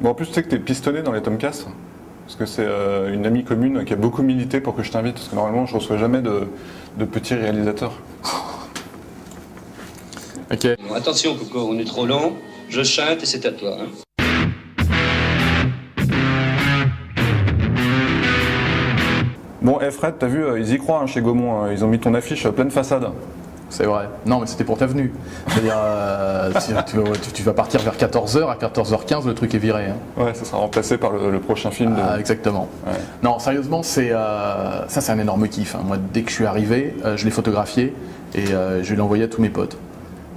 Bon, en plus, tu sais que t'es pistonné dans les Tomcasts, parce que c'est une amie commune qui a beaucoup milité pour que je t'invite, parce que normalement, je reçois jamais de petits réalisateurs. Ok. Bon, attention, Coco, on est trop lent. Je chante et c'est à toi. Hein. Bon, Fred, t'as vu, ils y croient chez Gaumont, hein, ils ont mis ton affiche pleine façade. C'est vrai. Non, mais c'était pour ta venue. C'est-à-dire, tu vas partir vers 14h, à 14h15, le truc est viré. Hein. Ouais, ça sera remplacé par le prochain film. Exactement. Ouais. Non, sérieusement, c'est un énorme kiff. Hein. Moi, dès que je suis arrivé, je l'ai photographié et je l'ai envoyé à tous mes potes.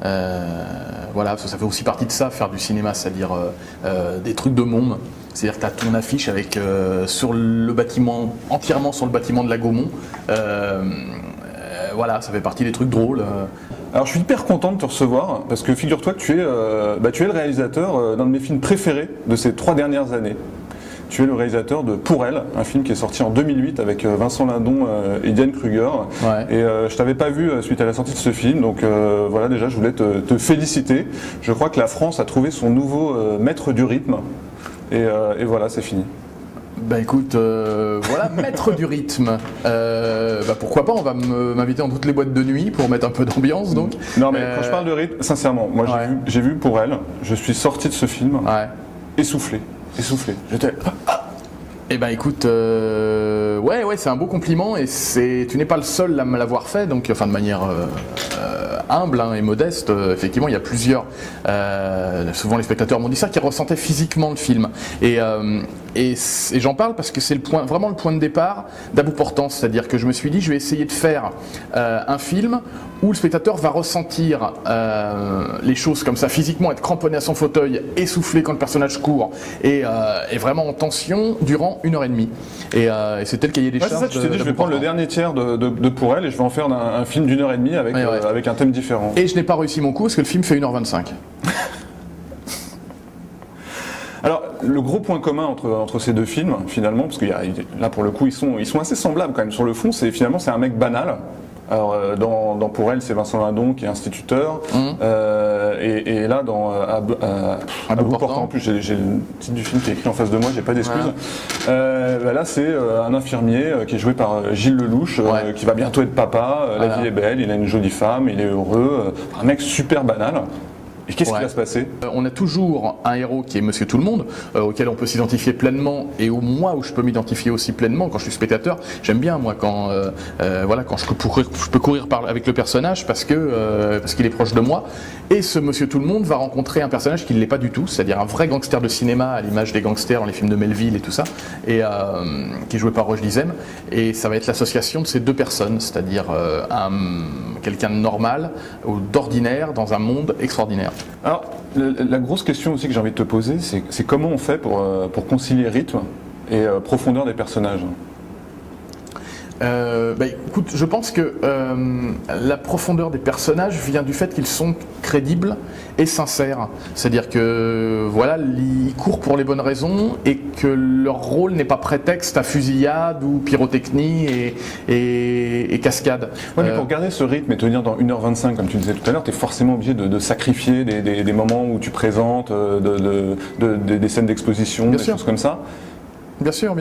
Voilà, parce que ça fait aussi partie de ça, faire du cinéma, c'est-à-dire des trucs de môme. C'est-à-dire que tu as ton affiche avec, sur le bâtiment, entièrement sur le bâtiment de la Gaumont. Voilà, ça fait partie des trucs drôles. Alors je suis hyper content de te recevoir, parce que figure-toi que tu es le réalisateur d'un de mes films préférés de ces 3 dernières années. Tu es le réalisateur de Pour elle, un film qui est sorti en 2008 avec Vincent Lindon et Diane Kruger. Ouais. Et je t'avais pas vu suite à la sortie de ce film, donc voilà, déjà je voulais te féliciter. Je crois que la France a trouvé son nouveau maître du rythme, et voilà, c'est fini. Bah écoute, voilà, maître du rythme. Pourquoi pas, on va m'inviter dans toutes les boîtes de nuit pour mettre un peu d'ambiance donc. Non mais quand je parle de rythme, sincèrement, moi j'ai vu Pour elle, je suis sorti de ce film essoufflé. J'étais... Eh ben écoute, ouais, c'est un beau compliment et tu n'es pas le seul à me l'avoir fait, donc enfin de manière humble et modeste. Effectivement, il y a plusieurs. Souvent, les spectateurs m'ont dit ça, qui ressentaient physiquement le film. Et j'en parle parce que c'est vraiment le point de départ d'À bout portant, c'est-à-dire que je me suis dit, je vais essayer de faire un film où le spectateur va ressentir les choses comme ça physiquement, être cramponné à son fauteuil, essoufflé quand le personnage court, et vraiment en tension durant 1h30. Et c'était le cahier des charges. C'est ça, tu t'es dit, je vais prendre le dernier tiers de Pour elle et je vais en faire un film d'1h30 avec un thème différent. Et je n'ai pas réussi mon coup parce que le film fait 1h25. Alors, le gros point commun entre ces deux films, finalement, parce que là pour le coup ils sont assez semblables quand même sur le fond, c'est finalement c'est un mec banal. Alors dans Pour elle, c'est Vincent Lindon qui est instituteur, et là dans À bout portant, en plus j'ai le titre du film qui est écrit en face de moi, j'ai pas d'excuses. Là c'est un infirmier qui est joué par Gilles Lelouch, qui va bientôt être papa, la vie est belle, il a une jolie femme, il est heureux, un mec super banal. Et qu'est-ce qui va se passer ? On a toujours un héros qui est Monsieur Tout-le-Monde, auquel on peut s'identifier pleinement, et où je peux m'identifier aussi pleinement quand je suis spectateur. J'aime bien moi quand je peux courir avec le personnage parce qu'il est proche de moi. Et ce Monsieur Tout-le-Monde va rencontrer un personnage qui ne l'est pas du tout, c'est-à-dire un vrai gangster de cinéma à l'image des gangsters dans les films de Melville et tout ça, et qui est joué par Roche Dizem. Et ça va être l'association de ces deux personnes, c'est-à-dire quelqu'un de normal ou d'ordinaire dans un monde extraordinaire. Alors, la grosse question aussi que j'ai envie de te poser, c'est comment on fait pour concilier rythme et profondeur des personnages ? Écoute, je pense que la profondeur des personnages vient du fait qu'ils sont crédibles et sincères. C'est-à-dire que voilà, ils courent pour les bonnes raisons et que leur rôle n'est pas prétexte à fusillade ou pyrotechnie et cascade. Ouais, mais pour garder ce rythme et tenir dans 1h25, comme tu disais tout à l'heure, tu es forcément obligé de sacrifier des moments où tu présentes, des scènes d'exposition, des choses comme ça. Bien sûr.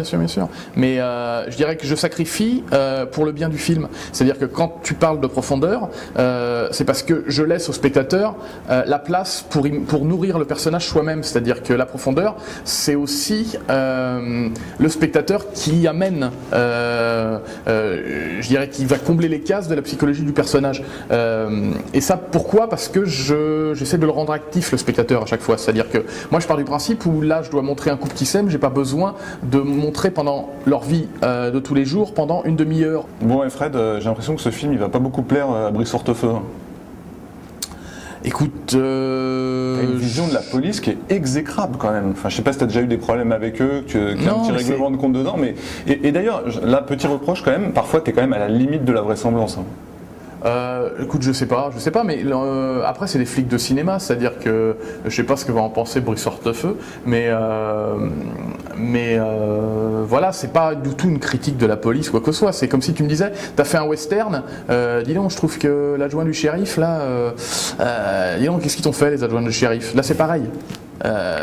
Mais je dirais que je sacrifie pour le bien du film. C'est-à-dire que quand tu parles de profondeur, c'est parce que je laisse au spectateur la place pour nourrir le personnage soi-même. C'est-à-dire que la profondeur, c'est aussi le spectateur qui amène, je dirais, qui va combler les cases de la psychologie du personnage. Et ça, pourquoi ? Parce que j'essaie de le rendre actif, le spectateur, à chaque fois. C'est-à-dire que moi, je pars du principe où là, je dois montrer un couple qui s'aime, j'ai pas besoin de montrer pendant leur vie de tous les jours pendant une demi-heure. Bon, et Fred, j'ai l'impression que ce film il va pas beaucoup plaire à Brice Hortefeux. Écoute, t'as une vision de la police qui est exécrable quand même. Enfin, je sais pas si t'as déjà eu des problèmes avec eux, qu'il y a un petit règlement de compte dedans, mais et d'ailleurs, là, petit reproche quand même, parfois t'es quand même à la limite de la vraisemblance. Écoute, je sais pas, mais après c'est des flics de cinéma, c'est-à-dire que je sais pas ce que va en penser Brice Hortefeux, mais voilà, c'est pas du tout une critique de la police, quoi que ce soit. C'est comme si tu me disais, t'as fait un western, dis donc, je trouve que l'adjoint du shérif, là, dis donc, qu'est-ce qu'ils t'ont fait les adjoints du shérif ? Là, c'est pareil.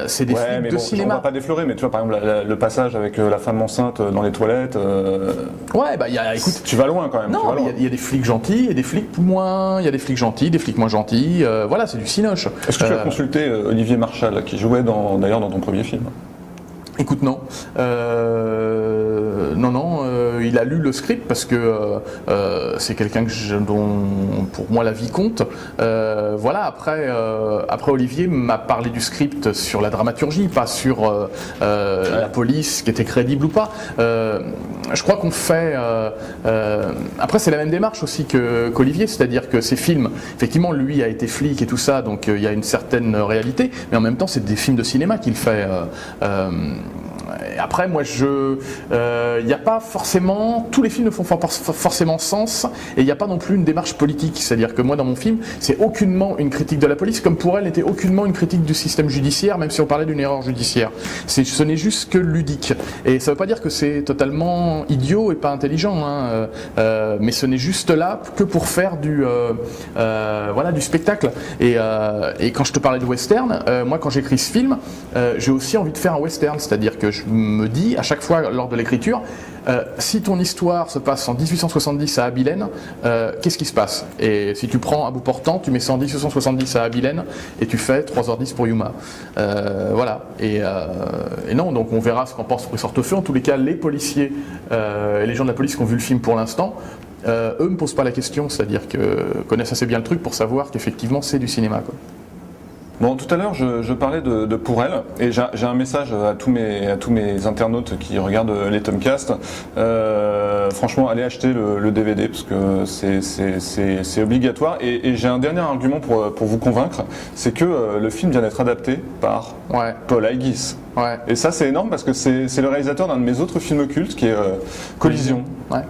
C'est des films mais de bon, cinéma. On va pas déflorer, mais tu vois, par exemple, le passage avec la femme enceinte dans les toilettes. Ouais, bah écoute. Tu vas loin quand même. Non, il y a des flics gentils et des flics moins. Il y a des flics gentils, des flics moins gentils. Voilà, c'est du cinoche. Est-ce que tu as consulté Olivier Marchal, qui jouait d'ailleurs dans ton premier film? Écoute, non. Il a lu le script parce que c'est quelqu'un dont, pour moi, la vie compte. Voilà, après Olivier m'a parlé du script sur la dramaturgie, pas sur la police, qui était crédible ou pas. Je crois qu'on fait... après, c'est la même démarche aussi qu'Olivier, c'est-à-dire que ces films, effectivement, lui a été flic et tout ça, donc il y a une certaine réalité, mais en même temps, c'est des films de cinéma qu'il fait. Après, moi, il n'y a pas forcément, tous les films ne font pas forcément sens, et il n'y a pas non plus une démarche politique. C'est-à-dire que moi, dans mon film, c'est aucunement une critique de la police, comme pour elle n'était aucunement une critique du système judiciaire, même si on parlait d'une erreur judiciaire. Ce n'est juste que ludique. Et ça ne veut pas dire que c'est totalement idiot et pas intelligent, hein, mais ce n'est juste là que pour faire du spectacle. Et quand je te parlais de western, moi, quand j'écris ce film, j'ai aussi envie de faire un western, c'est-à-dire que je me dis à chaque fois lors de l'écriture, si ton histoire se passe en 1870 à Abilène, qu'est-ce qui se passe? Et si tu prends à bout portant, tu mets ça en 1870 à Abilène et tu fais 3h10 pour Yuma. Voilà. Et non, donc on verra ce qu'en pense Brice Hortefeux. En tous les cas, les policiers et les gens de la police qui ont vu le film pour l'instant, eux ne me posent pas la question, c'est-à-dire que connaissent assez bien le truc pour savoir qu'effectivement c'est du cinéma, quoi. Bon, tout à l'heure, je parlais de Pour elle, et j'ai un message à tous mes internautes qui regardent les Tomcast. Franchement, allez acheter le DVD, parce que c'est obligatoire. Et j'ai un dernier argument pour vous convaincre, c'est que le film vient d'être adapté par Paul Haggis. Ouais. Et ça, c'est énorme, parce que c'est le réalisateur d'un de mes autres films cultes, qui est Collision. Ouais.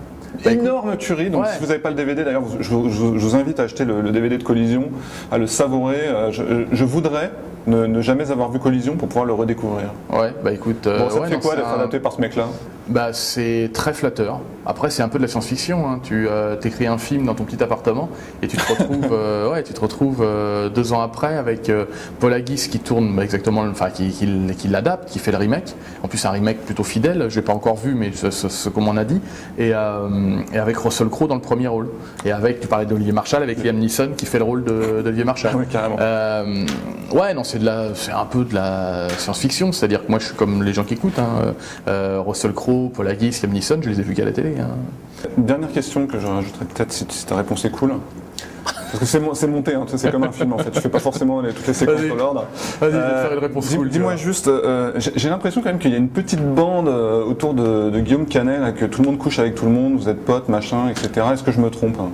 Énorme tuerie, donc si vous n'avez pas le DVD, d'ailleurs, je vous invite à acheter le DVD de Collision, à le savourer. Je voudrais ne jamais avoir vu Collision pour pouvoir le redécouvrir. Ouais, bah écoute. Bon, ça te fait quoi d'être adapté par ce mec-là? Bah, c'est très flatteur. Après, c'est un peu de la science-fiction, hein. Tu t'écris un film dans ton petit appartement et tu te retrouves 2 ans après avec Paul Haggis qui tourne exactement, qui l'adapte, qui fait le remake. En plus, un remake plutôt fidèle. Je l'ai pas encore vu, mais ce qu'on m'en a dit. Et avec Russell Crowe dans le premier rôle. Et tu parlais d'Olivier Marchal, avec Liam Neeson qui fait le rôle d'Olivier Marchal. Oui, carrément. Non, c'est un peu de la science-fiction. C'est-à-dire que moi, je suis comme les gens qui écoutent. Hein. Russell Crowe, Paul Haggis, Liam Neeson, je les ai vus qu'à la télé. Hein. Dernière question que je rajouterais peut-être si ta réponse est cool. Parce que c'est monté, hein, c'est comme un film en fait. Je fais pas forcément toutes les séquences dans l'ordre. Vas-y, je vais te faire une réponse cool. Dis-moi juste, j'ai l'impression quand même qu'il y a une petite bande autour de Guillaume Canet, là, que tout le monde couche avec tout le monde, vous êtes potes, machin, etc. Est-ce que je me trompe, hein?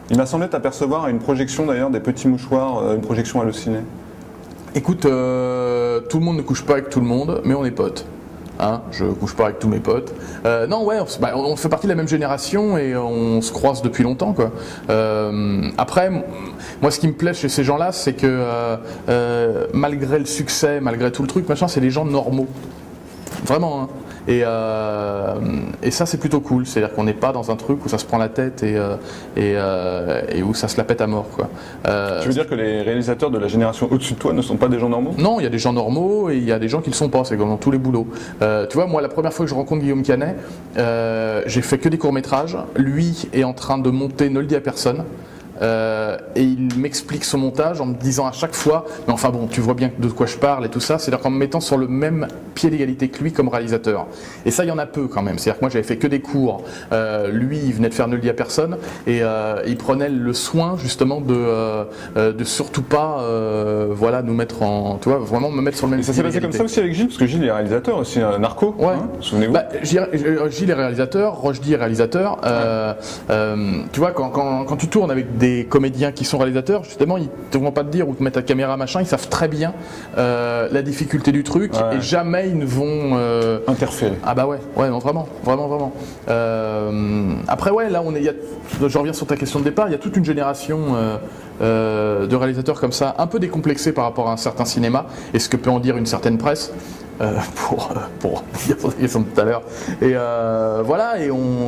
Il m'a semblé t'apercevoir à une projection d'ailleurs des petits mouchoirs, une projection hallucinée. Écoute, tout le monde ne couche pas avec tout le monde, mais on est potes. Hein, je couche pas avec tous mes potes. On fait partie de la même génération et on se croise depuis longtemps, quoi. Après, moi, ce qui me plaît chez ces gens-là, c'est que malgré le succès, malgré tout le truc, machin, c'est des gens normaux. Vraiment. Hein. Et ça, c'est plutôt cool. C'est-à-dire qu'on n'est pas dans un truc où ça se prend la tête et où ça se la pète à mort, quoi. Tu veux dire que les réalisateurs de la génération au-dessus de toi ne sont pas des gens normaux? Non, il y a des gens normaux et il y a des gens qui ne le sont pas. C'est comme dans tous les boulots. Tu vois, moi, la première fois que je rencontre Guillaume Canet, j'ai fait que des courts-métrages. Lui est en train de monter Ne le dis à personne. Et il m'explique son montage en me disant à chaque fois, mais enfin bon, tu vois bien de quoi je parle et tout ça, c'est-à-dire qu'en me mettant sur le même pied d'égalité que lui comme réalisateur. Et ça, il y en a peu quand même. C'est-à-dire que moi, j'avais fait que des cours. Lui, il venait de faire Ne le dis à personne et il prenait le soin justement de surtout pas, nous mettre tu vois, vraiment me mettre sur le même. Et ça s'est passé comme ça aussi avec Gilles, parce que Gilles est réalisateur aussi, Narco. Ouais. Hein, souvenez-vous. Gilles est réalisateur, Rochdy est réalisateur. Tu vois, quand tu tournes avec des comédiens qui sont réalisateurs, justement, ils ne vont pas te dire ou te mettre la caméra, machin, ils savent très bien la difficulté du truc et jamais ils ne vont interférer. Ah bah ouais, non, vraiment. Après, là, je reviens sur ta question de départ, il y a toute une génération de réalisateurs comme ça, un peu décomplexés par rapport à un certain cinéma, et ce que peut en dire une certaine presse. Pour dire son question de tout à l'heure. Et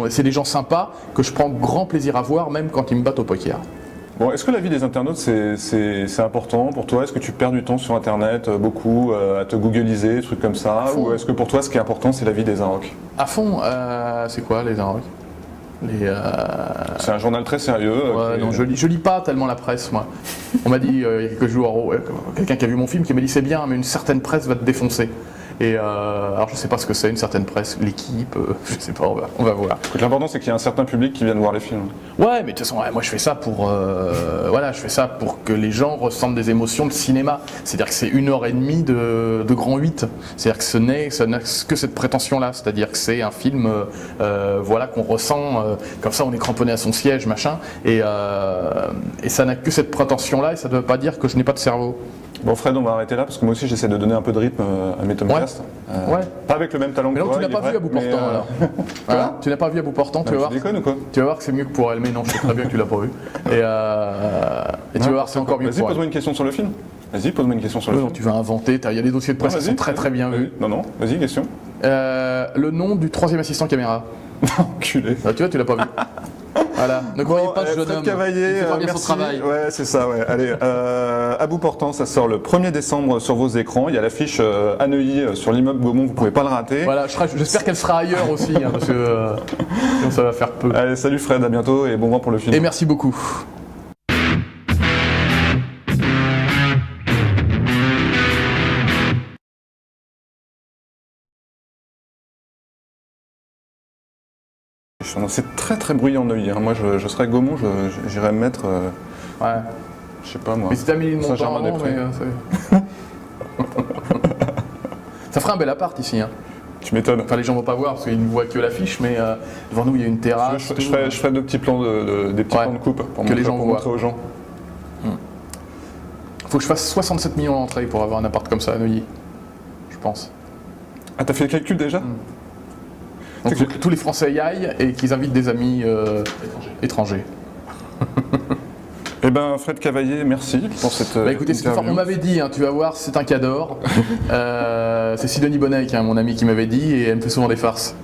c'est des gens sympas que je prends grand plaisir à voir, même quand ils me battent au poker. Bon, est-ce que la vie des internautes, c'est important pour toi? Est-ce que tu perds du temps sur Internet, beaucoup, à te googliser, des trucs comme ça? Ou est-ce que pour toi, ce qui est important, c'est la vie des Inrocks? À fond, c'est quoi les Inrocks? C'est un journal très sérieux. Ouais, non, je lis pas tellement la presse, moi. On m'a dit il y a quelques jours, quelqu'un qui a vu mon film qui m'a dit c'est bien, mais une certaine presse va te défoncer. Et alors je sais pas ce que c'est une certaine presse, l'équipe, je sais pas, on va voir. L'important c'est qu'il y a un certain public qui vienne voir les films. Ouais, mais de toute façon, moi je fais ça pour, je fais ça pour que les gens ressentent des émotions de cinéma. C'est-à-dire que c'est 1h30 de grand 8. C'est-à-dire que ça n'a que cette prétention-là. C'est-à-dire que c'est un film, qu'on ressent comme ça, on est cramponné à son siège, machin. Et ça n'a que cette prétention-là. Et ça ne veut pas dire que je n'ai pas de cerveau. Bon Fred, on va arrêter là parce que moi aussi j'essaie de donner un peu de rythme à mes Tomcasts. Ouais. Pas avec le même talent que toi. Mais non, tu n'as pas vu à bout portant alors. Voilà. Tu n'as pas vu à bout portant, tu vas voir. Tu déconnes ou quoi? Tu vas voir que c'est mieux que pour elle, mais non, je sais très bien que tu l'as pas vu. Et tu vas voir, c'est encore mieux que pour elle. Vas-y, pose-moi une question sur le film. Vas-y, pose-moi une question sur le film. Non, tu vas inventer, il y a des dossiers de presse qui sont très très bien vus. Non, vas-y, question. Le nom du 3e assistant caméra. Enculé. Ah, tu vois, tu l'as pas vu. Voilà, ne croyez pas ce jeune Fred homme. Cavaillé, Il fait pas bien merci. son travail. Ouais, c'est ça, ouais. Allez, à bout portant, ça sort le 1er décembre sur vos écrans. Il y a l'affiche à Neuilly sur l'immeuble Gaumont, vous pouvez pas le rater. Voilà, j'espère qu'elle sera ailleurs aussi, parce que sinon ça va faire peu. Allez, salut Fred, à bientôt et bon vent pour le film. Et merci beaucoup. C'est très très bruyant Neuilly. Moi je serais Gaumont, j'irais me mettre. Ouais. Je sais pas moi. Mais c'est Amélie de Montparnasse, ça ferait un bel appart ici. Hein. Tu m'étonnes. Enfin, les gens vont pas voir parce qu'ils ne voient que l'affiche, mais devant nous il y a une terrasse. Je ferais 2 petits plans des petits plans de coupe pour que les gens voient. montrer aux gens. Faut que je fasse 67 millions d'entrées pour avoir un appart comme ça à Neuilly. Je pense. Ah, t'as fait le calcul déjà? Donc faut que tous les Français y aillent et qu'ils invitent des amis étrangers. Eh ben Fred Cavaillé, merci pour cette écoutez, on m'avait dit, hein, tu vas voir, c'est un cador. C'est Sidonie Bonnec, hein, mon ami, qui m'avait dit, et elle me fait souvent des farces.